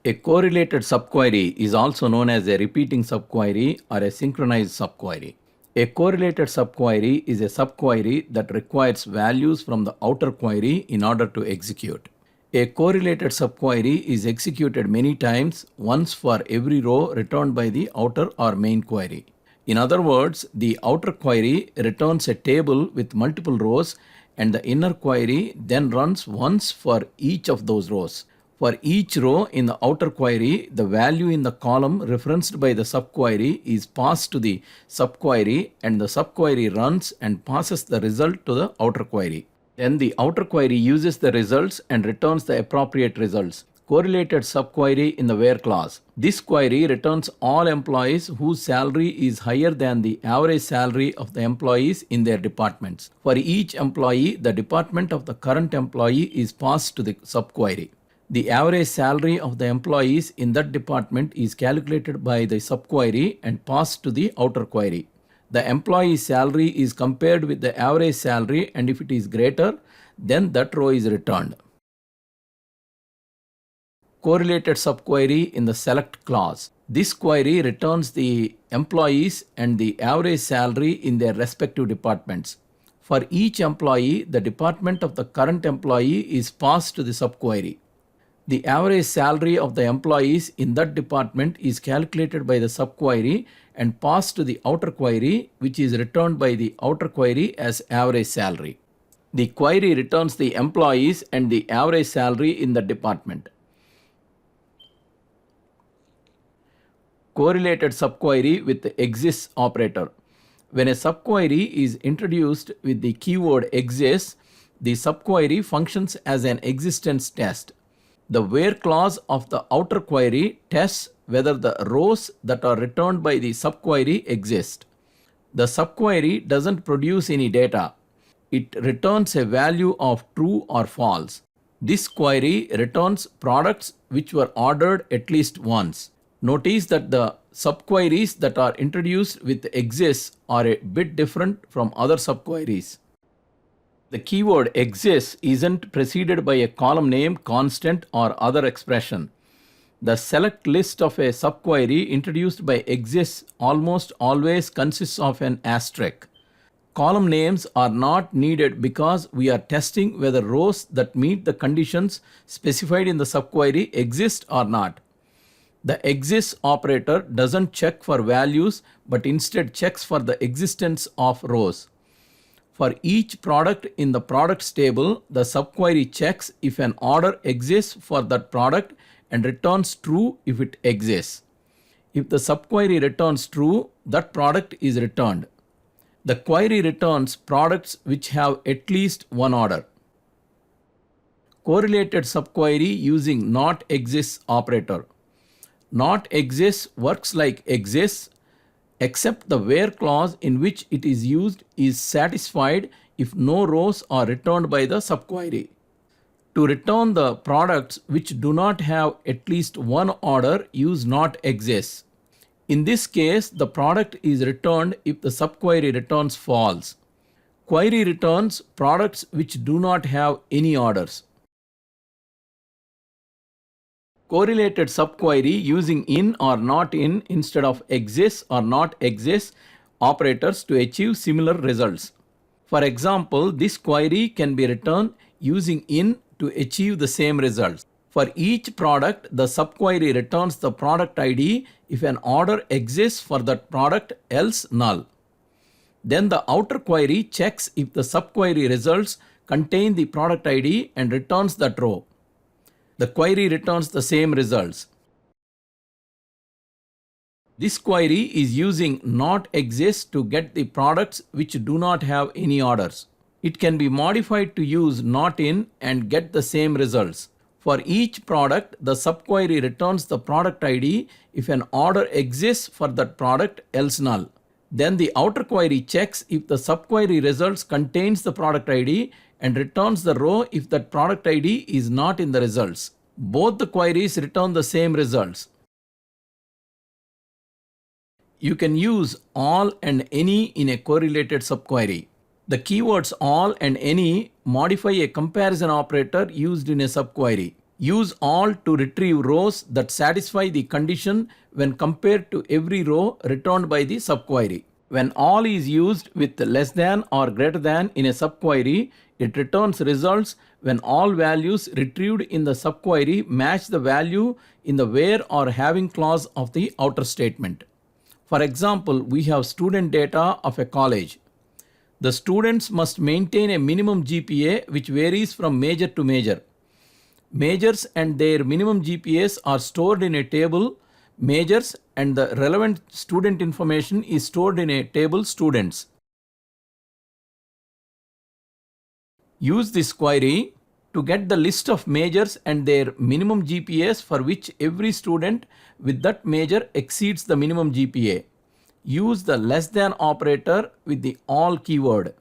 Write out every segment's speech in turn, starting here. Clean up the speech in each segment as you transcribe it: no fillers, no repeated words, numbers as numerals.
A correlated subquery is also known as a repeating subquery or a synchronized subquery. A correlated subquery is a subquery that requires values from the outer query in order to execute. A correlated subquery is executed many times, once for every row returned by the outer or main query. In other words, the outer query returns a table with multiple rows and the inner query then runs once for each of those rows. For each row in the outer query, the value in the column referenced by the subquery is passed to the subquery and the subquery runs and passes the result to the outer query. Then the outer query uses the results and returns the appropriate results. Correlated subquery in the where clause. This query returns all employees whose salary is higher than the average salary of the employees in their departments. For each employee, the department of the current employee is passed to the subquery. The average salary of the employees in that department is calculated by the subquery and passed to the outer query. The employee's salary is compared with the average salary, and if it is greater, then that row is returned. Correlated subquery in the select clause. This query returns the employees and the average salary in their respective departments. For each employee, the department of the current employee is passed to the subquery. The average salary of the employees in that department is calculated by the subquery and passed to the outer query, which is returned by the outer query as average salary. The query returns the employees and the average salary in the department. Correlated subquery with the exists operator. When a subquery is introduced with the keyword exists, the subquery functions as an existence test. The where clause of the outer query tests whether the rows that are returned by the subquery exist. The subquery doesn't produce any data. It returns a value of true or false. This query returns products which were ordered at least once. Notice that the subqueries that are introduced with exists are a bit different from other subqueries. The keyword exists isn't preceded by a column name, constant, or other expression. The select list of a subquery introduced by exists almost always consists of an asterisk. Column names are not needed because we are testing whether rows that meet the conditions specified in the subquery exist or not. The exists operator doesn't check for values but instead checks for the existence of rows. For each product in the products table, the subquery checks if an order exists for that product and returns true if it exists. If the subquery returns true, that product is returned. The query returns products which have at least one order. Correlated subquery using not exists operator. Not exists works like exists, except the where clause in which it is used is satisfied if no rows are returned by the subquery. To return the products which do not have at least one order, use not exists. In this case, the product is returned if the subquery returns false. Query returns products which do not have any orders. Correlated subquery using in or not in instead of exists or not exists operators to achieve similar results. For example, this query can be returned using in to achieve the same results. For each product, the subquery returns the product ID if an order exists for that product, else null. Then the outer query checks if the subquery results contain the product ID and returns that row. The query returns the same results. This query is using not exists to get the products which do not have any orders. It can be modified to use not in and get the same results. For each product, the subquery returns the product ID if an order exists for that product, else null. Then the outer query checks if the subquery results contains the product ID and returns the row if that product ID is not in the results. Both the queries return the same results. You can use all and any in a correlated subquery. The keywords all and any modify a comparison operator used in a subquery. Use all to retrieve rows that satisfy the condition when compared to every row returned by the subquery. When all is used with less than or greater than in a subquery, it returns results when all values retrieved in the subquery match the value in the where or having clause of the outer statement. For example, we have student data of a college. The students must maintain a minimum GPA which varies from major to major. Majors and their minimum GPAs are stored in a table majors and the relevant student information is stored in a table students. Use this query to get the list of majors and their minimum GPAs for which every student with that major exceeds the minimum GPA. Use the less than operator with the all keyword.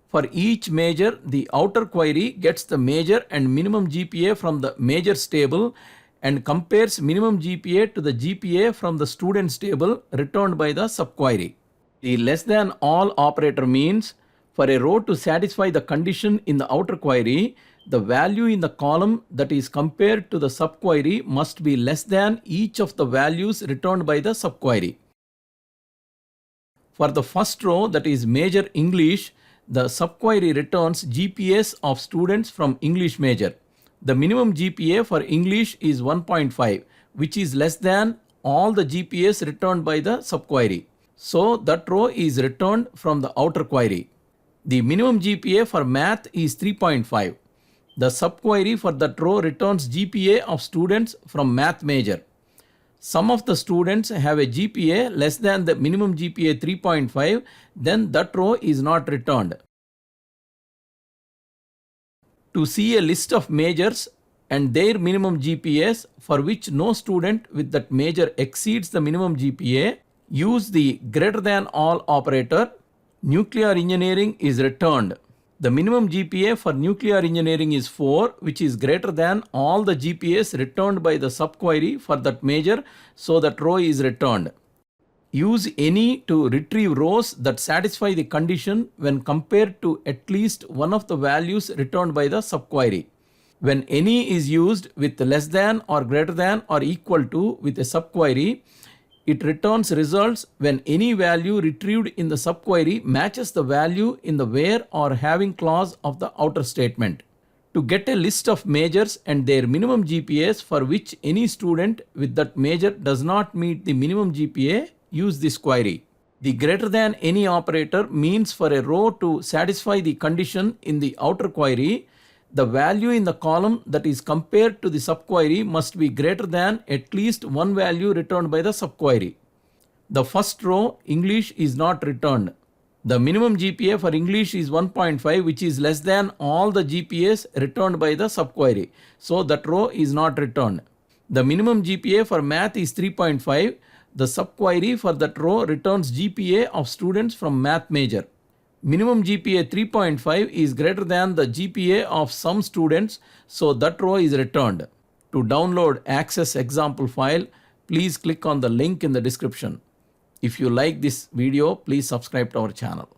For each major, the outer query gets the major and minimum GPA from the majors table and compares minimum GPA to the GPA from the students table returned by the subquery. The less than all operator means for a row to satisfy the condition in the outer query, the value in the column that is compared to the subquery must be less than each of the values returned by the subquery. For the first row, that is major English, the subquery returns GPAs of students from English major. The minimum GPA for English is 1.5, which is less than all the GPAs returned by the subquery. So that row is returned from the outer query. The minimum GPA for math is 3.5. The subquery for that row returns GPA of students from math major. Some of the students have a GPA less than the minimum GPA 3.5, then that row is not returned. To see a list of majors and their minimum GPAs for which no student with that major exceeds the minimum GPA, use the greater than all operator. Nuclear engineering is returned. The minimum GPA for nuclear engineering is 4, which is greater than all the GPAs returned by the subquery for that major, so that row is returned. Use any to retrieve rows that satisfy the condition when compared to at least one of the values returned by the subquery. When any is used with less than or greater than or equal to with a subquery, it returns results when any value retrieved in the subquery matches the value in the where or having clause of the outer statement. To get a list of majors and their minimum GPAs for which any student with that major does not meet the minimum GPA, use this query. The greater than any operator means for a row to satisfy the condition in the outer query, the value in the column that is compared to the subquery must be greater than at least one value returned by the subquery. The first row, English, is not returned. The minimum GPA for English is 1.5, which is less than all the GPAs returned by the subquery. So that row is not returned. The minimum GPA for math is 3.5. The subquery for that row returns GPA of students from math major. Minimum GPA 3.5 is greater than the GPA of some students, so that row is returned. To download Access example file, please click on the link in the description. If you like this video, please subscribe to our channel.